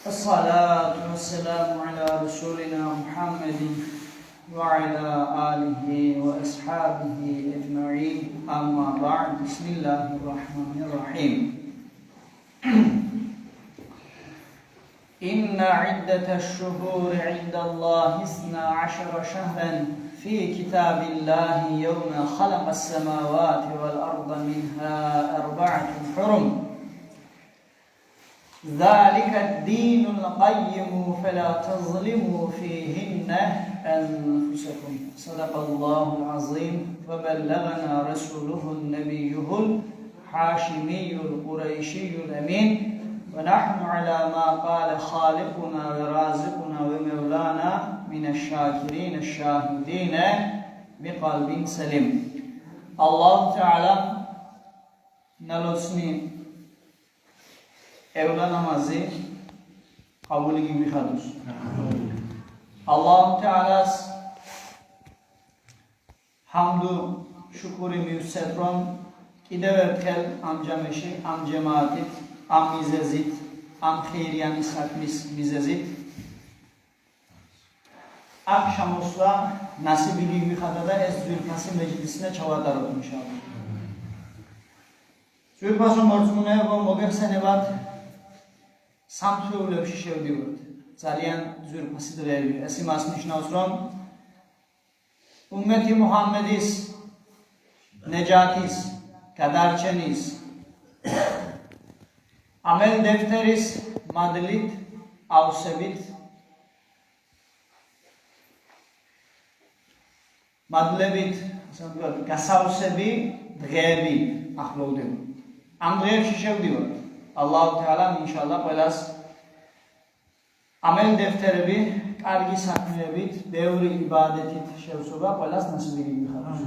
الصلاة والسلام على رسولنا محمد وعلى آله وأصحابه أجمعين أما بعد بسم الله الرحمن الرحيم إن عدة الشهور عند الله 12 شهرا في كتاب الله يوم خلق السماوات والأرض منها 4 حرم ذلك الدين القيم فلا تظلموا فيهن أنفسكم صدق الله العظيم وبلغنا رسوله النبي الحاشمي القريشي الأمين ونحن على ما قال خالقنا ورازقنا ومولانا من الشاكرين الشاهدين بقلب سليم الله تعالى نلوسني evla namazı kabul gibi hadur. Allah Teala hamdu şükürü müsetron kideverkel amcameşi amcematit amizezit am khiriyan sakmis bizezit akşamosla nasibili gibi hadada ez zülfası meclisine çavadarot inşallah. Zülfası morcumune ve mogefsenevat სამთეულებში შევდივართ. ძალიან ზურფასი დღეები. ეს იმას ნიშნავს, რომ უმმეთი მუჰამმედის ნეჯათის, გადარჩენის ამელ დეფტერის მადლით, ავსებით მადლებით, ასე ვთქვათ, გასავსები დღეები ახლოვდება. ამ დღეებში შევდივართ. Allah Teala inşallah ყველას ამელ დეფტერები კარგი საქმეებით, ბევრი იბადეთით შევსობა ყველას ნასიბი მიხაროს.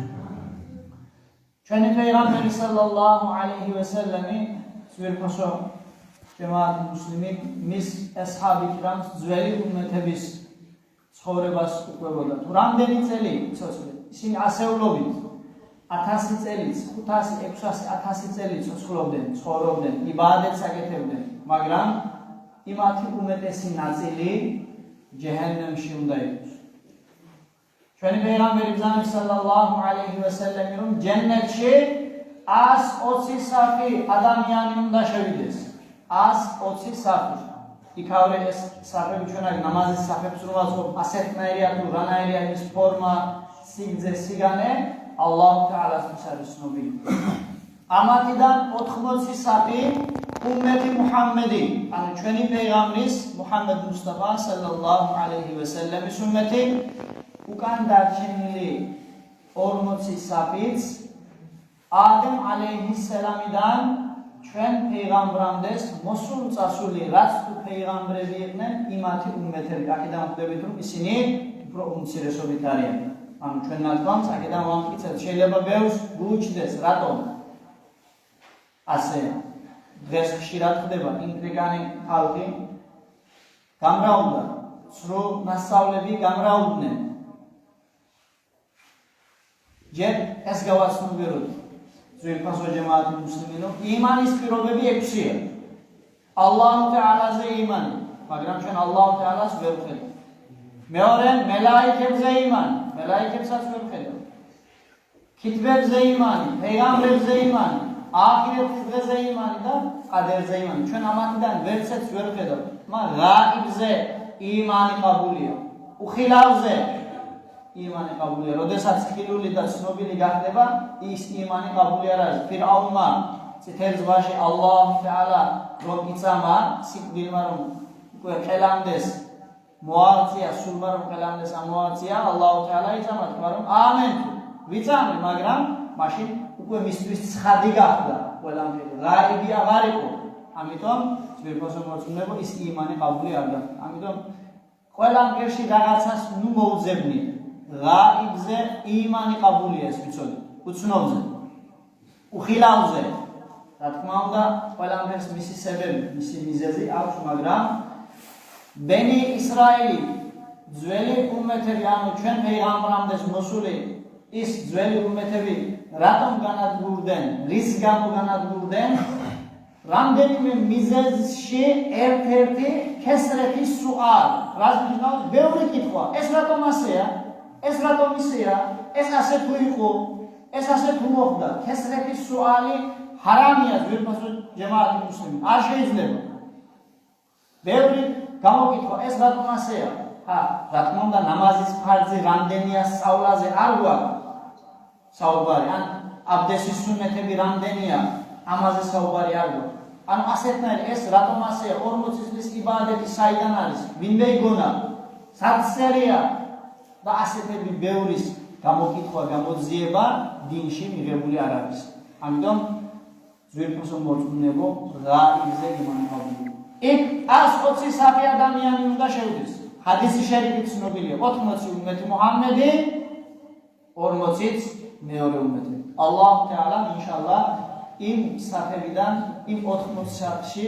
ჩვენი პეღამბერი სალალლაჰუ ალეიჰი ვესელემი სვირფასო ჯემაათ მუსლიმი მის ასჰაბი კრამ ძველი უმმეთების ცხოვრებას უყვებოდა. თუ რამდენი წელი ცოცხლი ისინი ასეულობით 1000 წელიც, 500, 600, 1000 წელიც ცხოვრობდნენ, იბადეთს აკეთებდნენ, მაგრამ იმათი უმეტესი ნაწილი ჯეჰენემში უნდა იყოს. ჩვენი პეღამბერი ბრძანის სალალლაჰუ ალეიჰი ვესელემი რომ ჯენნეთში 120 სახი ადამიანი უნდა შევიდეს. 120 სახი. იქავრე ეს სახები ჩვენ აქ ნამაზის სახებს რომ ვაწყობ, ასეთნაირია თუ რანაირია ის ფორმა, სიგრძე, სიგანე Allah Teala'nın sarısını bil. Amatidan 80 sapi ümmeti Muhammedi. Yani çöni peygamberimiz Muhammed Mustafa sallallahu aleyhi ve sellem ümmeti ukan darçenili 80 sapit Adem aleyhisselam'dan çön peygamberamdes mosul çasuli rastu peygamberliğinden imati ümmeti akidan debitum isini pro umsiresobitariya. Am ჩვენ ნათქვამს აქედან ვამტკიცებთ შეიძლება ბევრს გუჩდეს რატომ ასე დღეს ხშირად ხდება ინტრიგანი ხალხი გამრავლდა სრულ მასწავლები გამრავლდნენ ჯერ ეს გავაცნობიეროთ ზურფასო ჯემაათი მუსლიმინო იმანის პირობები 6-ია ალლაჰ თაალაზე იმანი მაგრამ ჩვენ ალლაჰ თაალას ვერ ვხედავთ მეორე მელაიქებზე იმანი მელაიქებსაც ვერ ვხედავთ. ქითბებზე იმანი, პეღამბერებზე იმანი, ახირეთ დღეზე იმანი და ყადერზე იმანი. ჩვენ ამათიდან ვერცერთს ვერ ვხედავთ. მაგრამ ღაიბზე იმანი ყაბულია. უხილავზე იმანი ყაბულია. როდესაც ხილული და ცნობილი გახდება, ის იმანი ყაბული არ არის. ფირაუნმა წითელ ზღვაში ალლაჰ თაალა რომ იწამა, სიკვდილმა რომ უკვე ყელამდეს მოაცია სულმა რომ ყელამდეს ამოაცია ალლაჰ თაალა იცამა თქვა რომ ამენ ვიცამე მაგრამ მაშინ უკვე მისთვის ცხადი გახდა ყველამხრივ ღაიბი აღარ იყო ამიტომ ზვირფასო მორწმუნეებო ის იმანი ყაბული არ გახდა ამიტომ ყველამხრივში რაღაცას ნუ მოუძებნი ღაიბზე იმანი ყაბულია ეს ვიცოდი უცნობზე უხილავზე რა თქმა უნდა ყველამხრივს მისი სებები მისი მიზეზი აქვს მაგრამ Beni İsraili ძველი უმმეთები ანუ ჩვენ პეღამბერამდე მოსული ის ძველი უმმეთები რატომ განადგურდნენ რის გამო განადგურდნენ რამდენიმე მიზეზში ერთ-ერთი ქესრეთის სუალ. რაც ნიშნავს ბევრი კითხვა. ეს რატომ ასეა? ეს რატომ ისეა? ეს ასე თუ იყო? ეს ასე თუ მოხდა? ქესრეთის სუალი ჰარამია ძვირფასო ჯემაათი მუსლიმი. არ შეიძლება. ბევრი გამოკითხვა, ეს რატომ ასეა? რა თქმა უნდა, ნამაზის ფარზი რამდენია სწავლაზე არ გვაქვს საუბარი, ან აბდესის სუნნეთები რამდენია, ამაზე საუბარი არ გვაქვს. ანუ ასეთნაირ ეს რატომ ასეა? 40 წლის იბადეთი საიდან არის? ვინმე იგონა? საცერია და ასეთები ბევრის გამოკითხვა, გამოძიება დინში მიღებული არ არის. ამიტომ ძვირფასო მორწმუნეებო, რა იმზე იმანავდით. იქ 120 საფი ადამიანი უნდა შევიდეს. ჰადისი შერიფით ცნობილია 80 უმმეთი მუჰამმედი, 40-იც მეორე უმმეთი. ალლაჰ თაალა ინშალლა იმ საფებიდან, იმ 80 საფში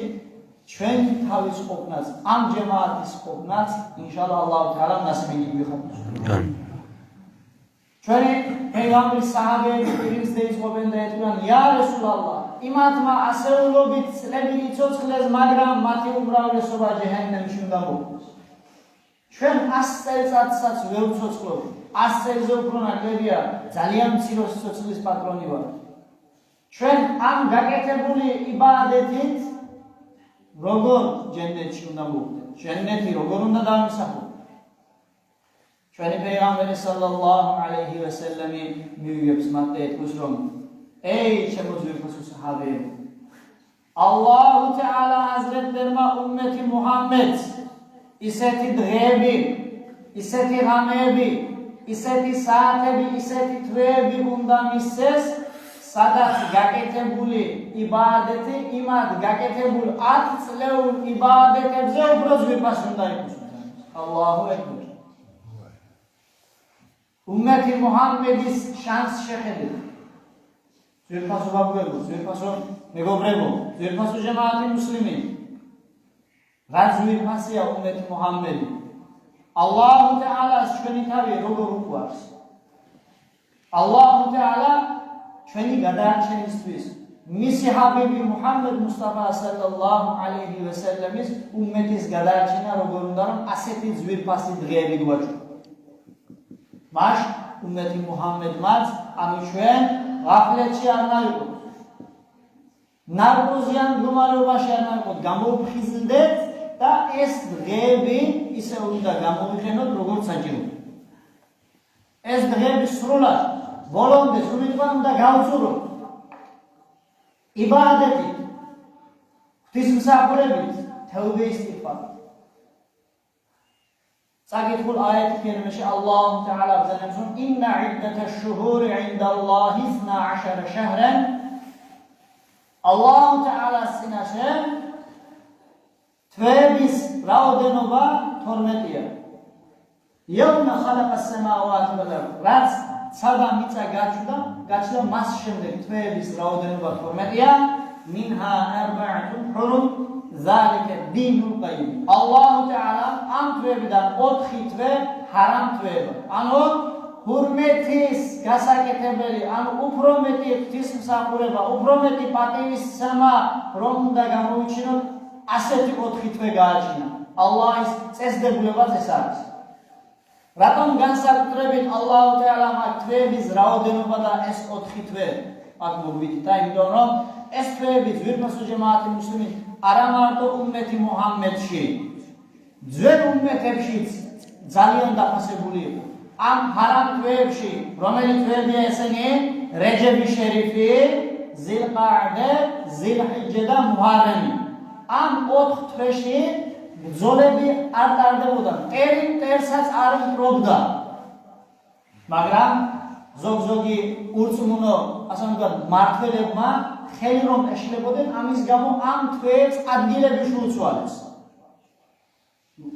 ჩვენ თავის ყოფნას, ამ ჯემაათის ყოფნას ინშალლა ალლაჰ თაალა ნასიბი გვიხატოს. ჩვენი პეიგამბრის საჰაბეები პირისდე იწყობენ და ეთქვიან: "ია რესულალლაჰ, იმათმა ასეულობით წლები იცოცხლეს, მაგრამ მათი უმრავლესობა ჯეჰენემში უნდა მოხვდეს. ჩვენ 100 წელიწადსაც ვერ ვცოცხლობ, 100 წელზე უფრო ნაკლებია, ძალიან მცირე სიცოცხლის პატრონი ვარ. ჩვენ ამ გაკეთებული იბადეთით როგორ ჯენნეტში უნდა მოვხვდეთ? ჯენნეთი როგორ უნდა დავიმსახუროთ? ჩვენი პეიგამბერი სალალლაჰუ ალეიჰი ვასალამი მივიღებს მათ და ეთქვის რომ ey ჩემო ძვირფასო საჰაბეები, ალლაჰ თაალა ჰაზრეტებმა უმმეთი მუჰამმედს ისეთი დღეები, ისეთი ღამეები, ისეთი საათები, ისეთი თვეები უნდა მისცეს, სადაც გაკეთებული იბადეთი იმად გაკეთებულ 10 წლეულ იბადეთებზე უფრო ძვირფასი უნდა იყოს. ალლაჰუ აკბარ. უმმეთი მუჰამმედის შანს შეხედეთ. ძვირფასო ბაბუებო, ძვირფასო მეგობრებო, ძვირფასო ჯემაათი მუსლიმი. რა ძვირფასია უმმეთი მუჰამმედი. ალლაჰ თაალას ჩვენი თავი როგორ უყვარს. ალლაჰ თაალა ჩვენი გადარჩენისთვის მისი ჰაბიბი მუჰამმედ მუსტაფა სალალლაჰუ ალეიჰი ვასალამის უმმეთის გადარჩენა როგორ უნდა რომ ასეთი ძვირფასი დღეები გვაჩვენოს. მას უმმეთი მუჰამმედმაც ანუ ჩვენ ღაფლეთში არ ნავიყოთ. ნარკოზიან მდგომარეობაში არ ნავიყოთ, გამოვხიზლდეთ და ეს დღეები ისე უნდა გამოვიყენოთ როგორც საჭიროა. ეს დღეები სრულად ბოლომდე სულიდან უნდა გავწუროთ. იბადეთით, ღვთისმსახურებით, თაუბე ისტიღფარით. წაგითხულ აიეთ კერიმში ალლაჰ თაალა ბზანებს რომ ინნა იდდათაშ შუჰური ინდალლაჰი 12 შაჰრან. ალლაჰ თაალა სინაშე თვეების რაოდენობა 12-ია. იომა ხალაყას სამაავატ ვალ არდ. რაც სადა მიწა გაჩნდა მას შემდეგ თვეების რაოდენობა 12-ია. მინჰა არბაათუნ ჰურუმ ზალიკა დინულ ყაიმ. ალლაჰ თაალა ამ თვეებიდან 4 თვე ჰარამ თვეება. ანუ ჰურმეთის გასაკეთებელი, ანუ უფრო მეტი ღვთისმსახურება, უფრო მეტი პატივისცემა რომ უნდა გამოუჩინოთ, ასეთი 4 თვე გააჩინა. ალლაჰის წესდებულებაც ეს არის. რატომ განსაკუთრებით ალლაჰ თაალა ამ თვეების რაოდენობა და ეს 4 თვე აქ მოგვითითა, იმიტომ რომ ეს თვეები ძვირფასო ჯემაათი მუსლიმი არა მარტო უმმეთი მუჰამმედში, ძველ უმმეთებშიც ძალიან დაფასებული იყო. ამ ჰარამ თვეებში, რომელიც თვეებია ესენი რეჯები შერიფი, ზილყაადე, ზილჰიჯე და მუჰარრემი. ამ 4 თვეში ბრძოლები არ ტარდებოდა, მტერსაც არ მტრობდა. მაგრამ ზოგ-ზოგი ურწმუნო, ასე ვთქვათ, მმართველებმა ხელი რომ ეშლებოდნენ, ამის გამო ამ თვეებს ადგილები შეუცვალეს.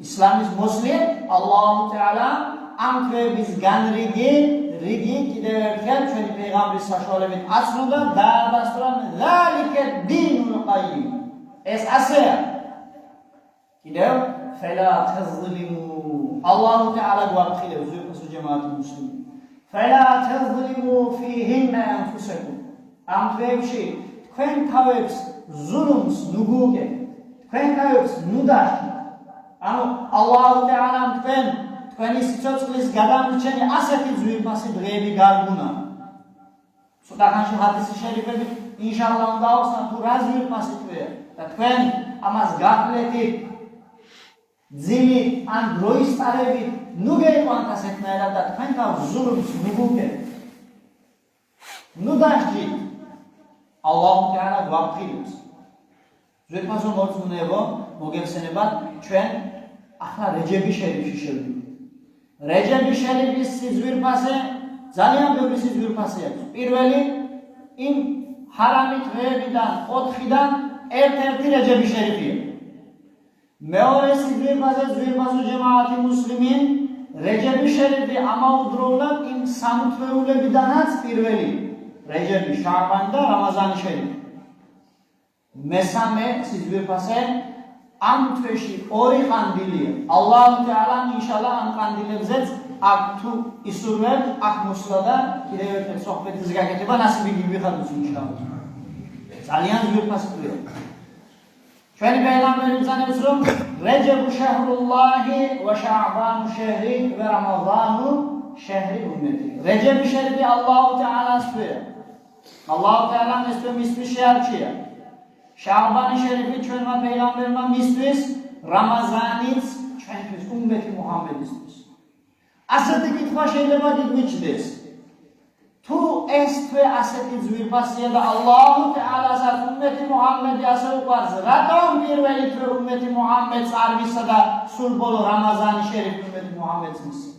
ისლამის მოსლიმ ალლაჰ თაალა ამ თვეების განრიგი კიდევ ერთხელ ჩვენი პეიგამბრის საშუალებით აცნობდა და დაადასტურა ზალიკა დინულ ყაიმ. ეს ასეა. კიდევ ფელა თაზლიმუ. ალლაჰ თაალა გვაფრთხილებს ძვირფასო ჯემაათი მუსლიმი. فلا تظلموا فيهن أنفسكم. ამ თვეებში თქვენ თავებს ზულუმს ნუგუგებ, თქვენ თავებს ნუდაშთ. ანუ ალლაჰ თაალამ თქვენი სიცოცხლის გადამრჩენი ასეთი ძვირფასი დღეები გარგუნა. სუდახანში ჰადისი შერიფები ინშალლა უნდა ავხსნათ თუ რა ძვირფასი დღეა და თქვენ ამას გახლედით ძილით ან დროის წარებით ნუ გეიყვანთ ასეთნაირად და თქვენ თავს ზულუმს ნუგუგებ. ნუ დასჯით ალლაჰ თაალა გვაფრთხილებს. ძვირფასო მორწმუნეებო, მოგეხსენებათ ჩვენ ახლა რეჯები შერიფში შევდივართ. რეჯები შერიფის სიძვირფასე ძალიან ბევრი სიძვირფასე აქვს. პირველი იმ ჰარამი დღეებიდან 4-დან ერთ-ერთი რეჯები შერიფია. მეორე სიძვირფასე ძვირფასო ჯემაათი მუსლიმინ რეჯები შერიფი ამაუდროულად იმ სამთვეულებიდანაც პირველი რეჯები შააბანი და რამაზანი შერიფი. მესამე სიძვირფასე ამ თვეში ორი ყანდილია. ალლაჰ თაალამ ინშალლა ამ ყანდილებზეც აქ თუ ისურვებთ, აქ მოსვლა და კიდევ ერთ სოხბეთის გაკეთება ნასიბი გივიხადოს ინშალლა. ძალიან ძვირფასი დღეა. ჩვენი პეღამბერი ბრძანებს რომ რეჯებუ შაჰრულლაჰი ვა შააბანუ შეჰრი ვა რამაზანუ შეჰრი უმმეთი. რეჯები შერიფი ალლაჰ თაალას თვეა. ალლაჰ თაალამ ეს თვე მისთვის შეარჩია. შააბანი შერიფი ჩვენმა პეღამბერმა მისთვის, რამაზანიც ჩვენთვის უმმეთი მუჰამედისთვის. ასეთი კითხვა შეიძლება გიგვიჩნდეს. თუ ეს თვე ასეთი ძვირფასია და ალლაჰ თაალასაც უმმეთი მუჰამედი ასე უყვარს, რატომ პირველი თვე უმმეთი მუჰამედს არ მისცა და სულ ბოლო რამაზანი შერიფი უმმეთი მუჰამედს მისცა?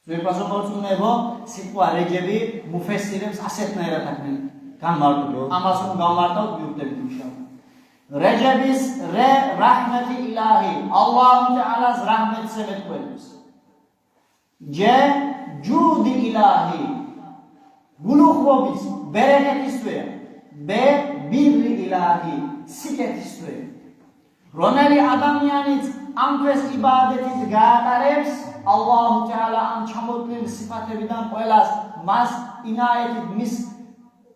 ძვირფასო მორწმუნეებო, სიტყვა რეჯები მუფესირებს ასეთნაირად აქმნიან. ამას რომ გამარტავთ მივხვდებით ინშალლა. რეჯების რე რაჰმეთი ილაჰი, ალლაჰ თაალას რაჰმეთს ემეთქველებს. ჯე ჯუდი ილაჰი, გულუხობის, ბერეკეთის თვეა. ბე ბირი ილაჰი, სიკეთის თვე. რომელი ადამიანიც ამ თვეს იბადეთით გაატარებს, ალლაჰ თაალა ამ ჩამოთვლილი სიფათებიდან ყველას მას ინაეთით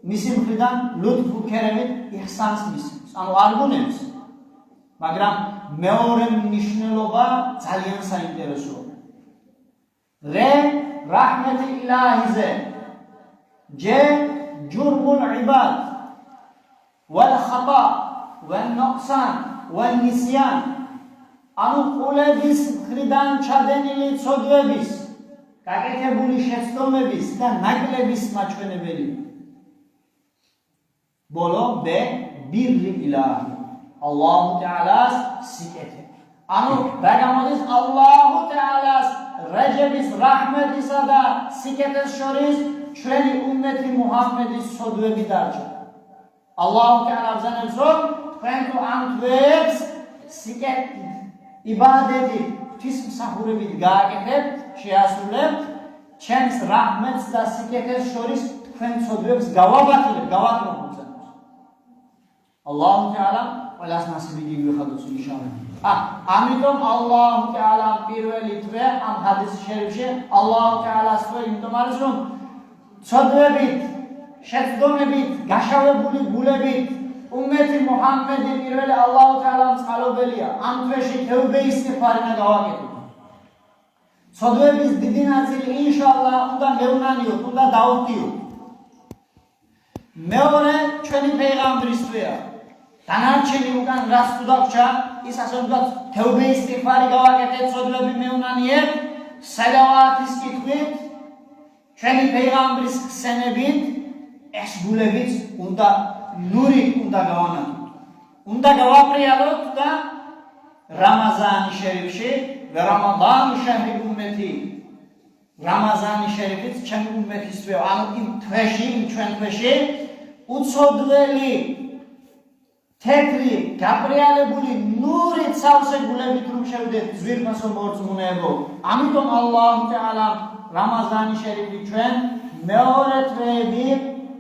მისი მხრიდან ლუთფუ ქერემით იჰსანს მისცემს. ანუ არ გუნებს. მაგრამ მეორე მნიშვნელობა ძალიან საინტერესოა. რე რაჰმეთი ილაჰიზე ჯე ჯურმულ იბად ვალ ხატა ვალ ნოყსან ვალ ნისიან. ანუ ყულების მხრიდან ჩადენილი ცოდვების, გაკეთებული შეცდომების და ნაკლების მაჩვენებელი. ბოლო ბე ბირი ილაჰი, ალლაჰ თაალას სიკეთე. ანუ დაგამოდის ალლაჰ თაალას რეჯების რაჰმეთისა და სიკეთის შორის ჩვენი უმმეთი მუჰამედის სოდვები დარჩა. ალლაჰ თაალა ბრძანებს რომ თქვენ თუ ამ თვეებს სიკეთით, იბადეთით, ღვთისმსახურებით გააკეთებთ, შეასრულებთ, ჩემს რაჰმეთს და სიკეთის შორის თქვენ სოდვებს გავაბატლებთ, გავაკრობთ. ალლაჰ თაალა ყველას ნასიბი გივიხადოს ინშალლა. ამიტომ ალლაჰ თაალა პირველი თვე ამ ჰადისი შერიფში ალლაჰ თაალას თვე იმიტომ არის რომ ცოდვებით, შეცდომებით, გაშავებული გულებით უმმეთი მუჰამედი პირველი ალლაჰ თაალამ წყალობელია. ამ თვეში თევბე ისტიღფარი უნდა გავაკეთოთ. ცოდვების დიდი ნაწილი ინშალლა უნდა მეუნანიოთ, უნდა დავხტიოთ. მეორე ჩვენი პეღამბრის თვეა. დანარჩენი უკან რას თუ დაგვრჩა, ის ასე უნდა თევბე ისტიღფარი გავაკეთეთ, ცოდვები მეუნანიეთ, სალავატის კითხვით, ჩვენი პეღამბრის ხსენებით, ეს გულებით უნდა ნურით უნდა გავანათოთ. უნდა გავაპრიალოთ და რამაზანი შერიფში და რამადანი შეჰრი უმმეთი, რამაზანი შერიფიც ჩემი უმმეთის თვეა. ანუ იმ თვეში, იმ ჩვენ თვეში უცოდველი თეთრი, გაბრიალებული ნურით სავსე გულებით რომ შევდეთ ძვირფასო მორწმუნეებო. ამიტომ ალლაჰ თაალა რამაზანი შერიფი ჩვენ მეორე თვეები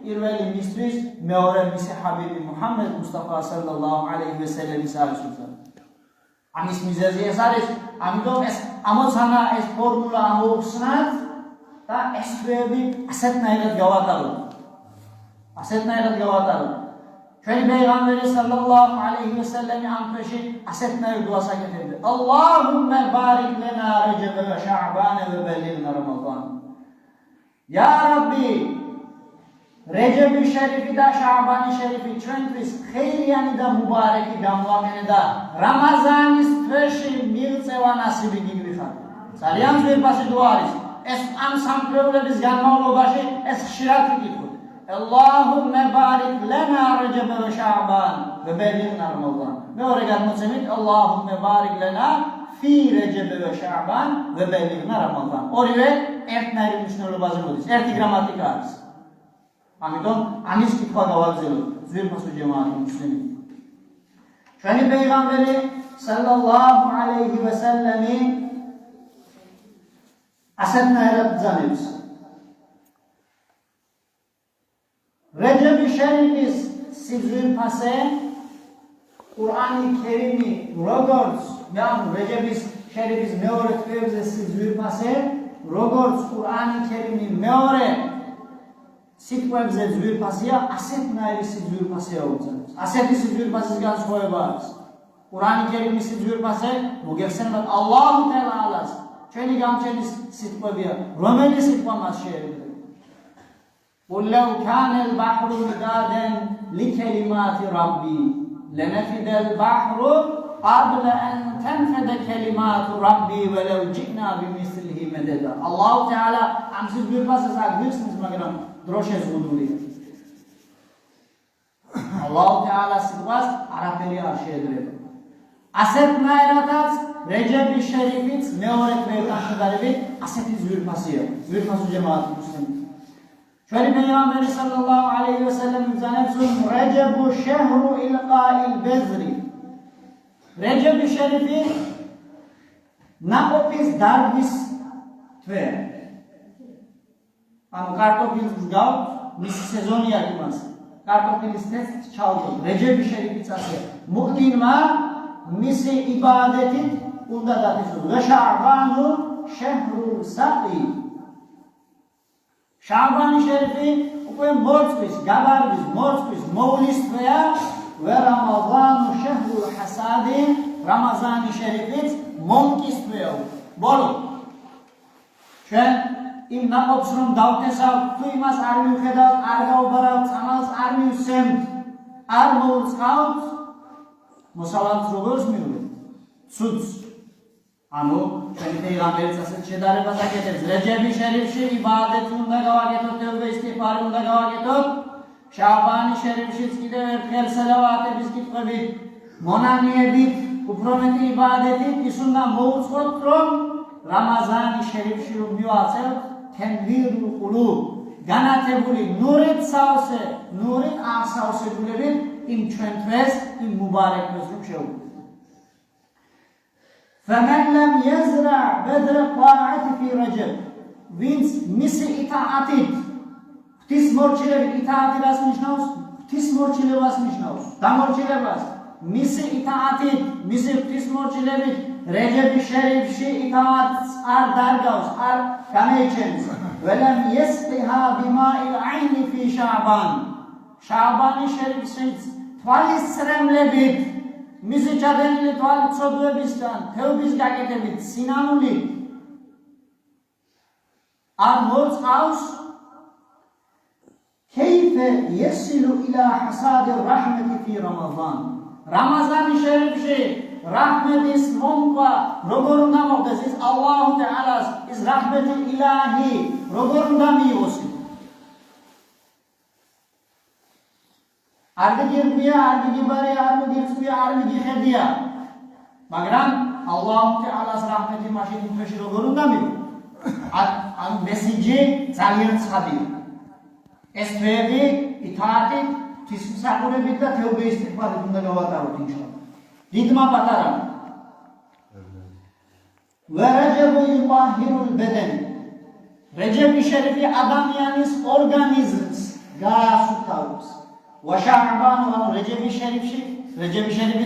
პირველი მისთვის, მეორე მისი ჰაბიბი მუჰამედ მუსტაფა სალალლაჰუ ალეიჰი ვესელემის არის უზარ. ამის მიზეზი ეს არის, ამიტომ ეს ამოცანა, ეს ფორმულა ამოვხსნათ და ეს თვეები ასეთნაირად გავატაროთ. ასეთნაირად გავატაროთ. ჩვენი პეიღამბერი სალალლაჰუ ალეიჰი ვასალამი ამ დღეში ასეთნაირ დუას აკეთებდა. ალლაჰუმმა ბარიკ ლანა რაჯაბ ვა შააბან ვა ბალიღნა რამაზან. ია რაბბი რეჯები შერიფი და შააბანი შერიფი ჩვენთვის ხეირიანი და მუბარეკი გამოაყენე და რამაზანის თვეში მიღწევა ნასიბი გიგვიხარ. ძალიან ძვირფასი დუა არის. ეს ამ სამკვირვებლების განმავლობაში ეს ხშირად ვიკითხოთ. Allahumma barik lana Rajab wa Sha'ban wa balighna Ramadan. მეორე გადმოცემით Allahumma barik lana fi Rajab wa Sha'ban wa balighna Ramadan. ორივე ერთნაირი მნიშვნელობაზე მოდის. ერთი გრამატიკა არის. ამიტომ ამის კითხვა გავაგზავნოთ ძვირფასო ჯემაათი მუსლიმი. ჩვენი პეიღამბერი სალალლაჰუ ალეიჰი ვასალამი ასეთნაირად ბრძანებს. რეჯები შერიფის სიძვირფასე ყურანი კერიმი როგორც რეჯების შერიფის მეორე თვეებზე სიძვირფასე როგორც ყურანი კერიმი მეორე სიტყვებზე ძვირფასია ასეთნაირი სიძვირფასეა უწევს. ასეთი სიძვირფასის განსხვავება არის. ყურანი კერიმის სიძვირფასე მოგეხსენებათ ალლაჰუ თაალას ჩვენი გამჩენის სიტყვებია რომელი სიტყვა მას შეერევა. قل لو كان البحر مدادا لكلمات ربي لنفد البحر قبل أن تنفد كلمات ربي ولو جئنا بمثله مددا. الله تعالى عم سيزبير باسس عقبيرس مزمقرم دروشة زغدولي. الله تعالى سيدواز عرفيري عرشي دريب. أسد نايراتات رجب الشريفيت ميورك بيوتان شداربيت أسد زبير باسية زبير باسو جماعة المسلمين. شوالي پیغمبر صلی الله علیه و سلم زنبسون رجب شهر القاء البذر. رجب شریفی ناقوپیز داربیس توه. کارتوپیز گاو میسی سزونی آگیماس. کارتوپیز تست چالدو. رجب شریفی چاسه. مؤمن ما میسی عبادتید اوندا داتیسود. و شعبانو شهر سقی. შაბანი შერიფი უკვე მორწვის, გაბარვის, მორწვის, მოვლის თვეა და რამაზანი შეჰრულ ჰასადი, რამაზანი შერიფიც მომკის თვეა. ბოლო. ჩვენ იმ ნაყოფს რომ დავთესავთ, თუ იმას არ მივხედავთ, არ გავბარავთ, წამალს არ მივსემთ, არ მოუწყავთ, მოსავალს როგორც მივიღეთ? ცუდს. ანუ ჩვენი პეიღამბერიც ასეთ შედარებას აკეთებს. რეჯები შერიფში იბადეთი უნდა გავაკეთოთ, თევბა ისტიღფარი უნდა გავაკეთოთ. შაბანი შერიფშიც კიდევ ერთხელ სალავატების კითხვებით, მონანიებით, უფრო მეტი იბადეთით ის უნდა მოუწყოთ, რომ რამაზანი შერიფში რომ მივაწევთ თენვირულ ყულუბ, განათებული ნურით სავსე, ნურით აღსავსებულებით იმ ჩვენ თვეს, იმ მუბარეკ თვეს რომ შევუდგეთ. فمن لم يزرع بذر الطاعة في رجب وينس مس إطاعتيت فتيس مرچلب إطاعتي راس نشناوس فتيس مرچلب راس نشناوس دا مرچلب راس مس إطاعتيت مس فتيس مرچلب رجب شريف شي إطاعت ار درگاوس ار كميچنس ولم يسقها بماء العين في شعبان شعبان شريف شي თვალის სრემლებით მისი ჩადენილი თვალით ცოდვებისგან, თეობის გაკეთებით, სინანულით არ მოწყავს كيف يصل إلى حصاد الرحمة في رمضان. رمضان شريفში رحمتის მომყვა როგორ უნდა მოხდეს ის ალლაჰ თაალას ის رحمت الهي როგორ უნდა მიიღოს. არ გიგებია, არ გიგიბარე, არ მიგიწვია, არ მიგიხედია. მაგრამ ალლაჰ თაალას رحمتი მაშინ თვეში როგორ უნდა მიიღოს? ან მესიჯი ძალიან ცხადია. ეს თვეები ითაათი თვისმსახურებით და თეობე ისტიღფარით უნდა გავატაროთ ინშაალლა. დიდმა პატარამ. ვერაჯებუ იუაჰირულ ბედენ. რეჯები შერიფი ადამიანის ორგანიზმს გაასუფთავებს. وشعبان رجبی شریفی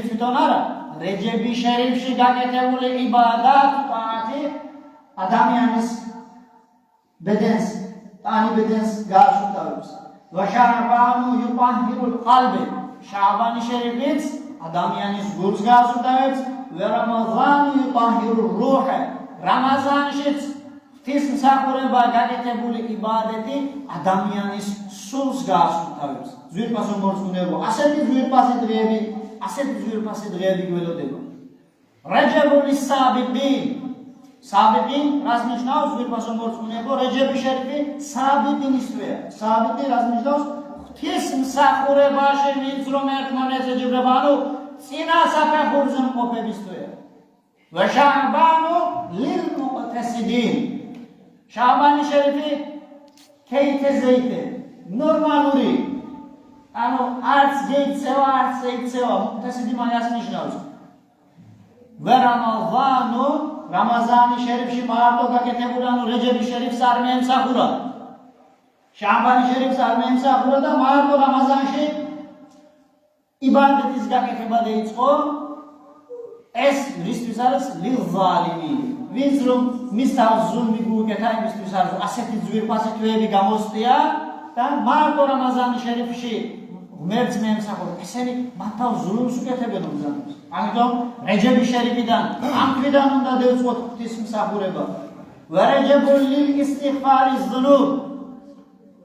თვითონ არა რეჯები შერიფში გაკეთებული იბადათ ტაათი ადამიანის ბედენს ტანი ბედენს გაასუფთავებს. ვაშარბანუ იუპაჰირულ ყალბი შაბანი შერიფიც ადამიანის გულს გასუდავებს ვერამაზანი იუპაჰირულ რუჰა რამაზანშიც ღვთისმსახურება გაკეთებული იბადეთი ადამიანის სულს გასუდავებს ძვირფასო მორწმუნეებო ასეთი ძვირფასი დღეები გველოდება რეჯებული საბიqin რას ნიშნავს ძვირფასო მორწმუნეებო რეჯები შერიფი საბიqinისთვია საბიqin რას ნიშნავს ღვთისმსახურებაში ვინც რომ ერთმანეთს ეჯიბრება ანუ წინა საფეხურზე მყოფებისთვია ვაშაბანუ ლილმუყტასიდინ შაბანი შერიფი ქეითეზეითე ნორმალური ანუ არც გეიცევა არც ეიცევა მუყტასიდი მაგას ნიშნავს ვერამაზანუ რამაზანი შერიფში მარტო გაკეთებული ანუ რეჯები შერიფს არ მიემსახურა შაბანი შერიფს არ მიემსახურა და მარტო რამაზანში იბადეთის გაკეთება დაიწყო ეს რისთვის არის ლილზალიმინ ვინც რომ მის თავს ზულმი გუგეთა იმისთვის არის ასეთი ძვირფასი თვეები გამოსწია და მარტო რამაზანი შერიფში ღმერთს მიემსახურა ესენი მათ თავს ზულმს უკეთებენ უზანებს ამიტომ რეჯები შერიფიდან ამ თვიდან უნდა დავწყოთ ღვთისმსახურება ვარეჯებული ლილ-ისტიღფარის ზუნუბ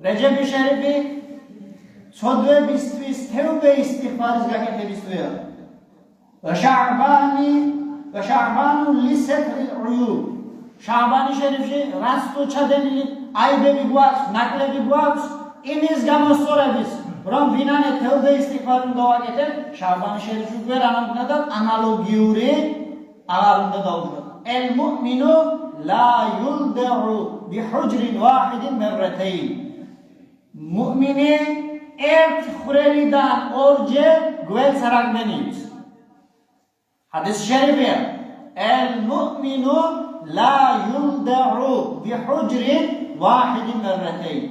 რეჯები შერიფი ცოდვებისთვის თეუბე ისტიღფარის გაკეთებისთვია ვაშარბანუ ლისეთრილ უიუბ შაბანი შერიფში რაც თუ ჩადენილი აიბები გვაქვს ნაკლები გვაქვს იმის გამოსწორების რომ ვინანე თეუბე ისტიღფარი უნდა ვაკეთებ შაბანი შერიფში ვერანამდე ანალოგიური აღარ უნდა დაუშვათ ელ მუ'მინუ ლა იულდეუ ბიჰუჯრინ ვაჰიდინ მერრათეინ მუ'მინი ერთ ხვრელიდან ორჯერ გვერდს არ აგდენიებს حديث شريف المؤمن لا يلدع بحجر واحد مرتين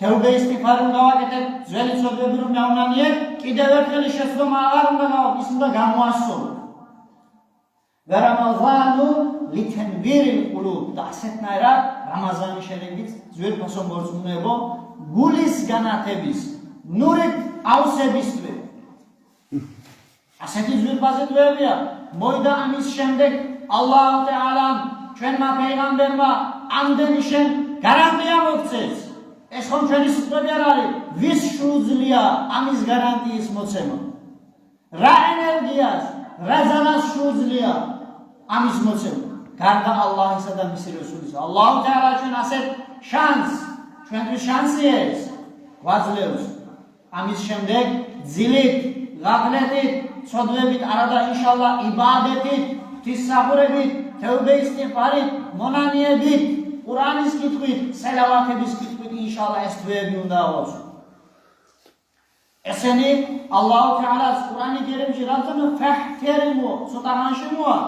توبه استغفار გავაკეთებ ძველი ცოდვები რომ დავნანიებ კიდევ ერთხელ შეცდომა აღარ უნდა გავაკეთო ის უნდა გამოასწორო ვერამაზანუ ლითენვირილ ყულუბ და ასეთნაირად რამაზანი შერიფიც ძვირფასო მორწმუნეებო გულის განათების ნურით ავსებისთვის ასეთი ძვირფასი დღეებია მოიდა ამის შემდეგ ალლაჰ თაალამ ჩვენმა პეიღამბერმა ამდენი გარანტია მოგცეს ეს ხომ ჩვენი სიტყვები არ არის ვის შეუძლია ამის გარანტიის მოცემა რა ენერგიას რა ძალას შეუძლია ამის მოცემა გარდა ალლაჰისა და მისი რესულისა ალლაჰ თაალა ჩვენ ასეთ შანსს ჩვენთვის შანსია ეს გვაძლევს ამის შემდეგ ძილით ღაფლეთით ცოდვებით არადა ინშალლა იბადეთით ღვთისმსახურებით თეუბე ისტიღფარით მონანიებით ყურანის კითხვით სელავათების კითხვით ინშალლა ეს თვეები უნდა ავავსო ესენი ალლაჰ თაალას ყურანი კერიმში რატომ ფაჰტერიმუ სუტანაშიმუა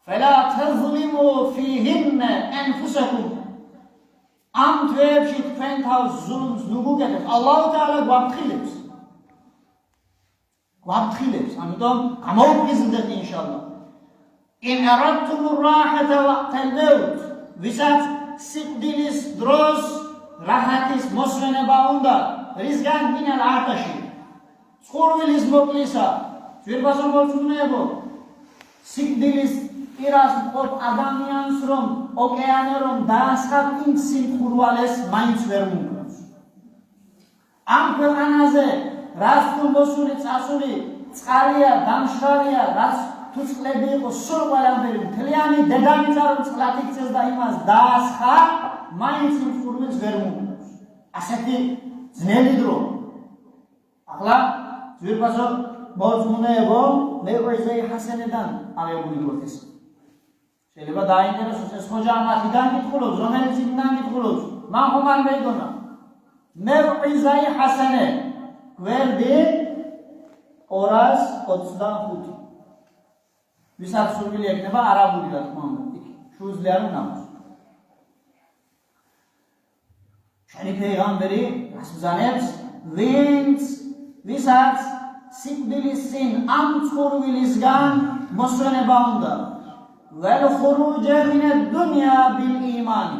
فلا تظلموا فيهن انفسكم ამ თვეებში თქვენ თავს ზულმს ნუგუგებთ ალლაჰ თაალა გვაფრთხილებს ამიტომ გამოვფრთხილდეთ ინშალლა إن أردتم الراحة وقت الموت ვისაც სიკვდილის დროს რაჰათის მოსვენება უნდა რისგან მინალ არტაში წყურვილის მოკლისა ძვირფასო მორწმუნეებო სიკვდილის პირას მყოფ ადამიანს რომ ოკეანე რომ დაასხათ იმ სიმხურვალეს მაინც ვერ მოუკლავს ამ ქვეყანაზე რაც თუ მოსული წასული წყარია დამშრალია რაც თუ წყლები იყო სულ ყველაფერი მთლიანი დედამიწა რომ წყლად იქცეს და იმას დაასხა მაინც იმ ხურვილს ვერ მოუკლავს ასეთი ძნელი დრო ახლა ძვირფასო მორწმუნეებო მეუღიზე ჰასენედან აღებული გვაქვს ეს შეიძლება დაინტერესოს ეს ხოჯა ამათიდან კითხულობს რომელიც იქიდან კითხულობს მან ხომ არ მეიგონა მეუღიზე ჰასენე გვერდი 225 ვისაც სურვილი ექნება არაბული რა თქმა უნდა იქ შეუძლია რომ ნამოს ჩვენი პეიღამბერი რას ბრძანებს ვისაც სიკვდილის წინ ამ ცხოველისგან მოსვენება უნდა ველხურუჯე მინე დუნია ბილ იმანი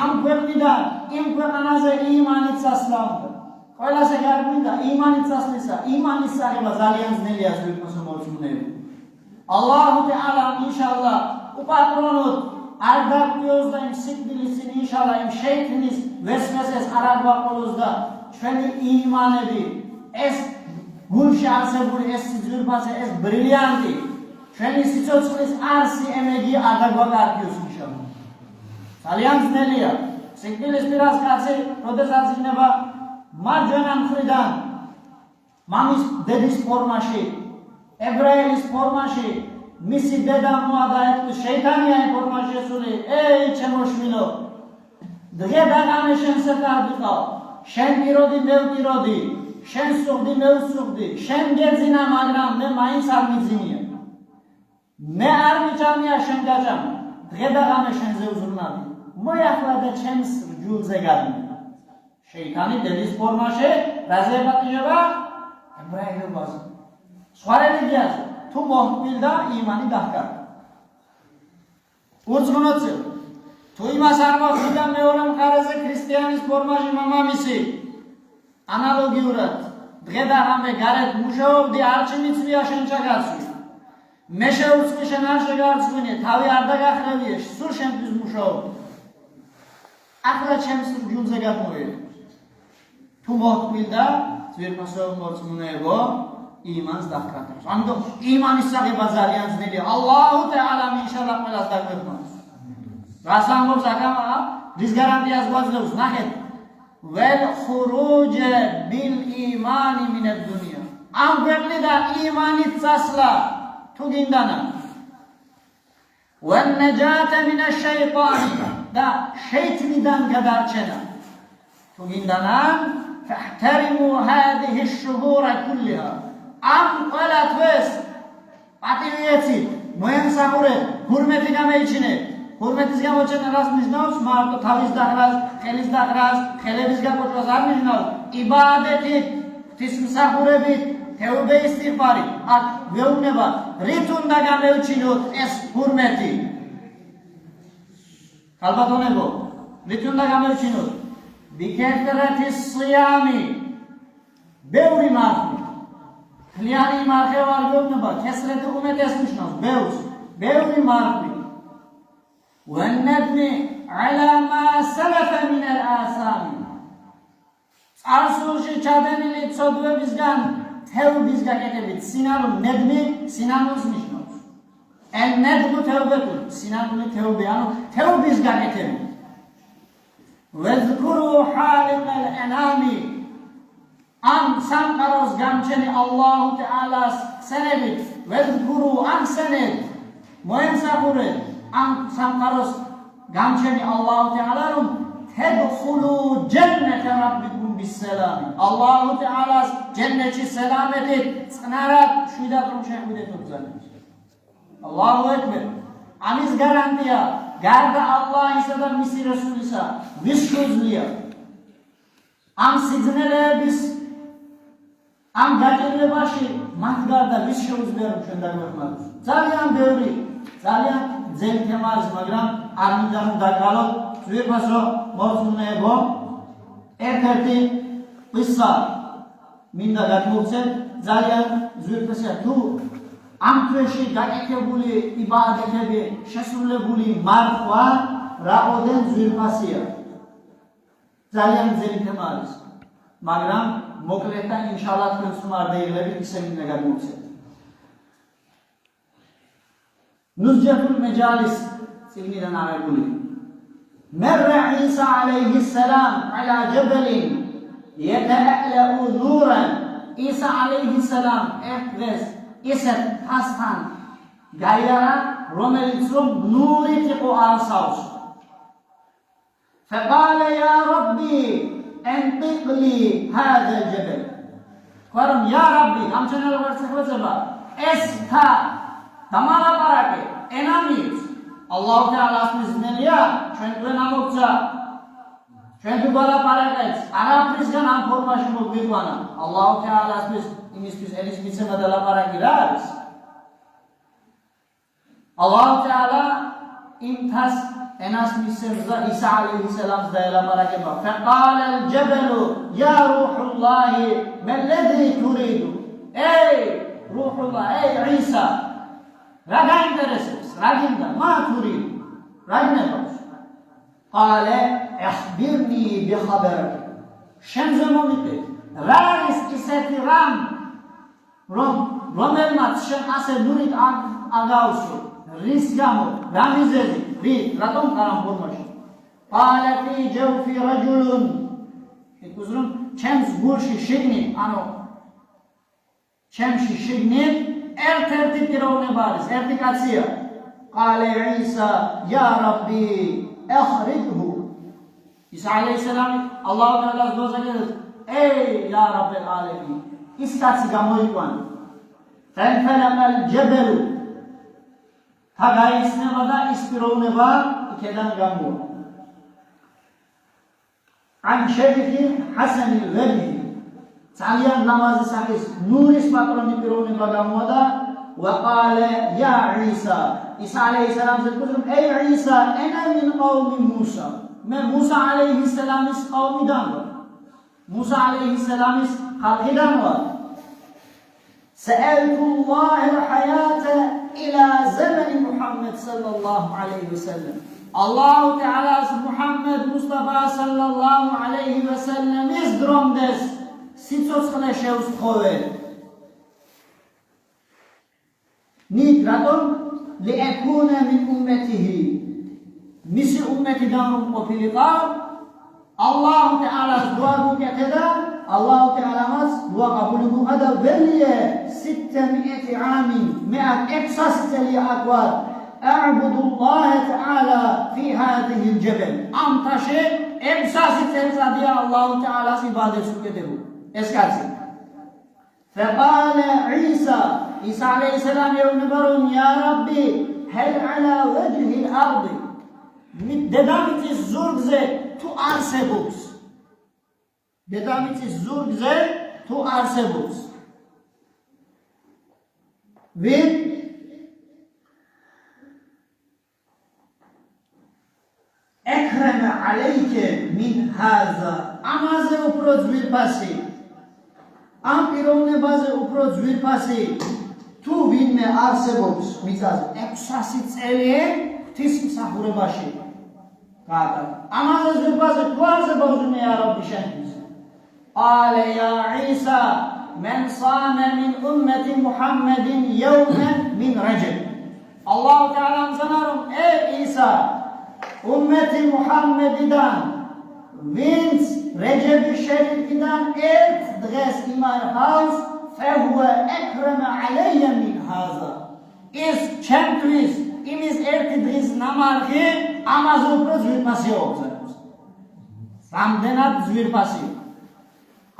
ამ ქვეყნიდან იმ ქვეყანაზე იმანით წასვლა უნდა. ყველას ეგ არ გვინდა იმანით წასვლისა, იმანის აღება ძალიან ძნელია ზურგმასო მორწმუნეები. ალლაჰ თაალა ინშალლა უპატრონოთ არ დაგვიოს და იმ სიკვდილის წინ ინშალლა იმ შეიტანის ვესვესეს არ აგვაყოლოს და ჩვენი იმანები ეს გულში არსებული ეს ზურგმასე ეს ბრილიანტი ჩვენი სიცოცხლის არსი ემეგი არ დაგვაკარგიოს ინშალლა. ძალიან ძნელია სიკვდილის პირას კაცი როდესაც იქნება მარჯვენა მხრიდან მამის დედის ფორმაში ებრაელის ფორმაში მისი დედა მოადაეთქვის შეიტანია იმ ფორმაში ესული ეი ჩემო შვილო დღე დაღამე შენს ერთად ვიყავ შენ პიროდი მე ვპიროდი შენ სუხდი მე ვსუხდი შენ გეძინა მაგრამ მე მაინც არ მიძინია მე არ მიჭამია შენ გაჭამ დღე დაღამე შენზე ვზრუნავდი მოიახლა და ჩემს რჯულზე გადმია შეიტანი დედის ფორმაში რაზე ებატიჟება ებრაელობას სხვა რელიგიაზე თუ მოჰკვილდა იმანი დაჰკარგა უძღვნոցილ თუ იმას არ მოხდა მეორე მხარეზე ქრისტიანის ფორმაში მამამისი ანალოგიურად დღე დაღამე გარეთ მუშაობდი არ ჩიმიცვია შენ ჩაგაცვი მე შეუცვლი შენ არ შეგარცვინე თავი არ დაგახრევიე სულ შენთვის მუშაობდი ახლა ჩემს რჯულზე გადმოვიდი თუ მოჰკვილდა ძვირფასო მორწმუნეებო იმანს დაჰკარგავს ამიტომ იმანის აღება ძალიან ძნელია ალლაჰ თაალა ინშალლა ყველას დაგვეხმაროს რას ამბობს აკამა რის გარანტიას გვაძლევს ნახეთ վել ხურუჯ ბილ იმანი მინ ად-დუნია ამ ქვეყნიდან იმანით წასვლა თუ გინდანა ვან ნაჯატ მინ აშ-შეიტანი და შეიტნიდან გადარჩენა თუ გინდანა فاحترموا هذه الشهور كلها ამ ყველა თვეს პატივიეცით მოემსახურეთ ჰურმეთი გამეიჩინეთ ჰურმეთის გამოჩენა რას ნიშნავს მარტო თავის დახრას ხელის დახრას ხელების გაკოჭვას არ ნიშნავს იბადეთით ღვთისმსახურებით თეობე ისტიღფარი აქ ვეუბნება რით უნდა გამევჩინოთ ეს ჰურმეთი ქალბატონებო რით უნდა გამევჩინოთ ბიქეთრეთი სიამი ბევრი მარხი ხლიანი მარხე ვარ გეუბნება ქესრეთი უმეტეს ნიშნავს ბევრს ბევრი მარხი وَالنَّدْمِ عَلَى مَا سَلَفَ مِنَ الْآثَامِ წარსულში ჩადენილი ცოდვებისგან თეობის გაკეთებით სინანული ნედმი სინანულს ნიშნავს ენ-ნედმუ თეობები სინანული თეობი ანუ თეობის გაკეთებით وَاذْكُرُوا خَالِقَ الْأَنَامِ ამ სამყაროს გამჩენი ალლაჰ თაალას ხსენებით وَاذْكُرُوا ამ ხსენეთ მოემსახურეთ ამ სამყაროს გამჩენი ალლაჰ თაალა რომ თედხულუ ჯენნეტ რაბბიკუმ ბისალამი ალლაჰ თაალას ჯენნეტში სალამეთით წნარად შვიდად რომ შეხვიდეთ ბრძანებს ალლაჰუ აკბარ ამის გარანტია გარდა ალლაჰისა და მისი რასულისა ვის შეუძლია ამ სიძნელეების ამ გაჭირვებაში მათ გარდა ვის შეუძლია რომ ჩვენ დაგვეხმაროს ძალიან ბევრი ძალიან ძელი თემა არის მაგრამ არ მინდა რომ დაკალოთ ძვირფასო მორწმუნეებო ერთ-ერთი ყისა მინდა გადმოვცეთ ძალიან ძვირფასია თუ ამ თვეში გაკეთებული იბადეთები შესრულებული მარხვა რაოდენ ძვირფასია ძალიან ძელი თემა არის მაგრამ მოკლედ და ინშალლა თქვენს უმარდეილებით ისე მინდა გადმოვცეთ ნუზჯათულ მეჯალის წიგნიდან აღებული مر عيسى عليه السلام على جبل يتألأ نورا عيسى عليه السلام احدث اسر حسن غيرا روملسوم نوري تقو آساوس فقال يا ربي انطق لي هذا الجبل قال يا ربي امشنا لغرسخوزبا استا تمالا براكي اناميت الله تعالى اسمزنليا ჩვენ თქვენ ამოგცა ჩვენ თუ გალაპარაკეთ არაფრისგან ამ ფორმაში მოგვიყვანა الله تعالى იმისთვის ერის მიცემა და ლაპარაკი რა არის الله تعالى იმ თას ენას მისცემდა ისა ალეიჰის სალამს დაელაპარაკება. ფაყალა ალ-ჯაბალუ ია რუჰულლაჰი მალლაზი თურიდუ. ey რუჰულლაჰ, ey ისა, რა გაინტერესებს? რა გინდა? მა თურიდუ? რა გინდავს? ყალა ახბირნი ბიხაბარაკ. შენზე მომიტე, რა არის ისეთი რამ, რომელმაც შენ ასე ნურით აგავსო? რის გამო? რა მიზეზი? რატომ კარამ ფორმაში? ყალა ფი ჯავფი რაჯულუნ. ეკუზრუნ ჩემს გულში შიგნით, ანუ ჩემში შიგნით ერთ-ერთი პიროვნება არის, ერთი კაცია. ყალა ისა ია რაბი ახრიჯჰუ. ისა ალეიჰის სალამი ალლაჰ თაალას დოზაგებს, ey ია რაბელ ალემინ, ის კაცი გამოიყვანა. ფანფალამა ალ-ჯაბალუ. გაისნება და ის პიროვნება იქიდან გამოვა. ან შეიხი ჰასანი ველი ძალიან ნამაზი სახის ნურის პატრონი პიროვნება გამოვა და ვაყალა ია ისა. ისა ალეიჰის სალამს ეკუთვნოდა, ey ისა, ენა მინ ყაუმი მუსა. მე მუსა ალეიჰის სალამის ყაუმიდან ვარ. მუსა ალეიჰის სალამის ხალხიდან ვარ. سألت الله الحياة إلى زمن محمد صلى الله عليه وسلم. الله تعالى محمد مصطفى صلى الله عليه وسلم يزدرم دس سيتوس خلاشوس خوال نيكراتون لأكون من أمته مثل أمتي دارهم وفي لقاء الله تعالى دعاه كذا. الله تعالى مس دعا قبوله هذا ولي 600 عام 100 لي أكوار أعبد الله تعالى في هذه الجبل. أمتشي 100 دي الله تعالى عبادة سكته اسكاسي. فقال عيسى عليه السلام يوم نبرون يا ربي هل على وجه الأرض ددامت الزرق تو أرسبوس. ددامت الزرق تو أرسبوس. وين أكرم عليك من هذا. أما زي أفراد زوير باسي. أم إيرون بازي أفراد زوير باسي. تو وين ما أرسبوس. ميزاز أكساسيت عليه تسم سحور باشي. قال أما زوير باسي تو أرسبوس يا رب شنيس. قال يا عيسى من صام من أمة محمد يوما من رجب. الله تعالى سنرم أي عيسى أمة محمد دان وينس رجب الشريف دان إرت دغس إمار هاوس فهو أكرم علي من هذا. إس چمتويس إميز إرت دغس نمار خير أما زوبر زوير پاسي أوبزارس سامدنات زوير پاسي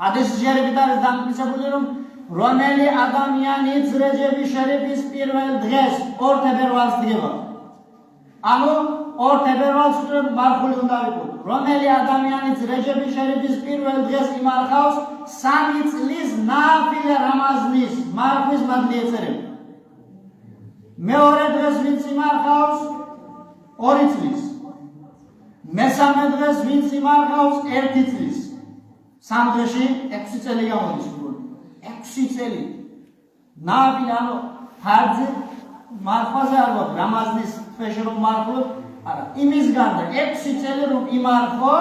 حديث شريف دار دام بيسابوليرم რომელი ადამიანიც რეჯები შერიფის პირველ დღეს ორ თებერვალს დგება. ანუ ორ თებერვალს მარხული უნდა ვიყო. რომელი ადამიანიც რეჯები შერიფის პირველ დღეს იმარხავს 3 წლის ნაფილე რამაზნის მარხვის მადლი ეწერება. მეორე დღეს ვინც იმარხავს 2 წლის. მესამე დღეს ვინც იმარხავს 1 წლის. სამ დღეში 6 წელი გამოდის. 6 წელი ნაფილე ანუ ფარძი მარხვაზე არ ვარ რამაზნის თვეში რომ მარხულობ არა იმის გარდა 6 წელი რომ იმარხო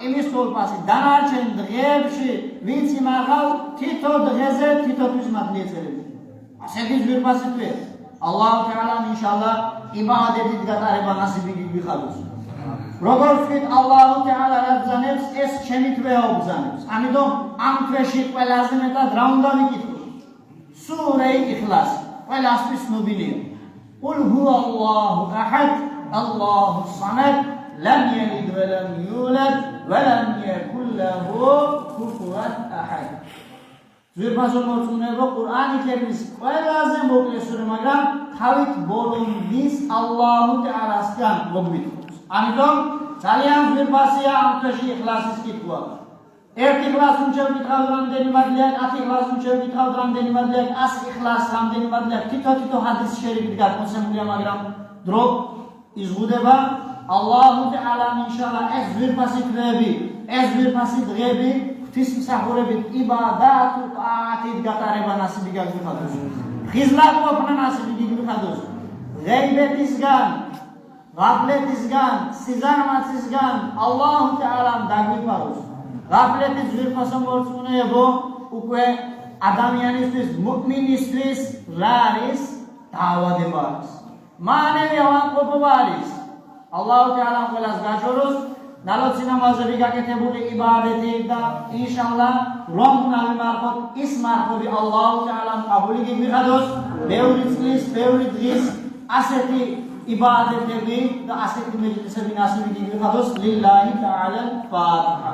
იმის თოლპასი დანარჩენ დღეებში ვინც იმარხავს თითო დღეზე თითოთვის მადლი ეწერება ასეთი ძვირფასი თვე ალლაჰ თაალა ინშალლა იბადეთით გატარება ნასიბი გიხადოს როგორც ვით ალლაჰ თაალა რაბზანებს ეს ჩემი თვეა უბზანებს ამიტომ ამ თვეში ყველაზე მეტად რა უნდა ვიკითხოთ სურა იხლას ყველასთვის ნობილია قل هو الله احد الله الصمد لم يلد ولم يولد ولم يكن له كفوا احد ზვირფასო მოწმეება ყურანი კერიმის ყველაზე მოკლე სურა მაგრამ თავით ბოლომდის ალლაჰ თაალასგან მოგვითხრობს ამიტომ ძალიან ზვირფასია ამ თვეში იხლასის კითხვა ერთი იხლასი შევკითხავ რამდენი მადლია 10 იხლასი შევკითხავ რამდენი მადლია 100 იხლას რამდენი მადლია თითო ჰადის შერიფით გაკონსემულია მაგრამ დრო იზღუდება Allahu Teala inşallah ez virpasi drebi, ez virpasi drebi, tis misahurebit ibadatu taati gatareba nasibi gagvixados. Xizlat qopna nasibi gagvixados. G'aybetisgan, g'afletisgan, sizarmatisgan Allahu Teala dagvixados. G'afletis virpasom borsunebo ukve ადამიანისთვის, მუ'მინისთვის რა არის დაავადება არის. მანევი ავანყოფობა არის. ალლაჰუ თეალა ყველას გაჯოროს, ნალოცი ნამაზები გაკეთებული იბადეთი და ინშალლა რომ ნავიმარხოთ ის მარხები ალლაჰუ თეალამ ყაბული გიმიღადოს, ბევრი წლის, ბევრი დღის ასეთი იბადეთები და ასეთი მეჯლისები ნასიბი გიმიღადოს. ლილაჰი თაალა ფატიჰა.